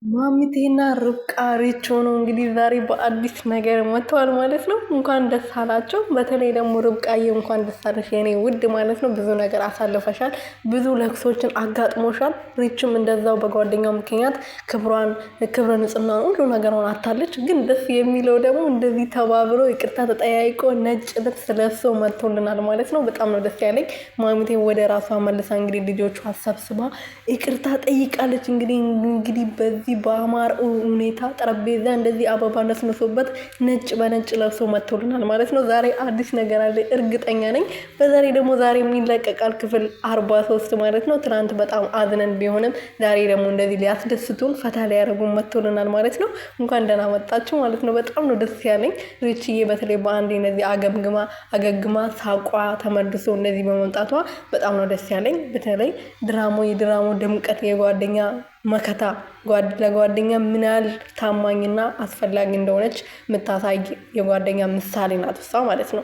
ማሚቴና ርብቃ ሪች ሆነው እንግዲህ ዛሬ በአዲስ ነገር መጥተዋል ማለት ነው። እንኳን ደስ አላቸው። በተለይ ደግሞ ርብቃዬ እንኳን ደስ አለሽ የኔ ውድ ማለት ነው። ብዙ ነገር አሳልፈሻል፣ ብዙ ለቅሶችን አጋጥሞሻል። ሪችም እንደዛው በጓደኛው ምክንያት ክብረ ንጽህናን ሁሉ ነገሯን አታለች። ግን ደስ የሚለው ደግሞ እንደዚህ ተባብሮ ይቅርታ ተጠያይቆ ነጭ ልብስ ለብሶ መጥቶልናል ማለት ነው። በጣም ነው ደስ ያለኝ። ማሚቴን ወደ ራሷ መልሳ እንግዲህ ልጆቿ ሰብስባ ይቅርታ ጠይቃለች። እንግዲህ በዚህ በአማር ሁኔታ ጠረጴዛ እንደዚህ አበባ ነስንሶበት ነጭ በነጭ ለብሶ መጥቶልናል ማለት ነው። ዛሬ አዲስ ነገር አለ እርግጠኛ ነኝ። በዛሬ ደግሞ ዛሬ የሚለቀቃል ክፍል 43 ማለት ነው። ትናንት በጣም አዝነን ቢሆንም ዛሬ ደግሞ እንደዚህ ሊያስደስቱን ፈታ ሊያደርጉን መጥቶልናል ማለት ነው። እንኳን ደህና መጣችሁ ማለት ነው። በጣም ነው ደስ ያለኝ። ሪችዬ በተለይ በአንዴ እንደዚህ አገግማ ሳቋ ተመልሶ እንደዚህ በመምጣቷ በጣም ነው ደስ ያለኝ። በተለይ የድራሞ ድምቀት የጓደኛ መከታ ለጓደኛ ምን ያህል ታማኝና አስፈላጊ እንደሆነች የምታሳይ የጓደኛ ምሳሌ ናት እሷ ማለት ነው።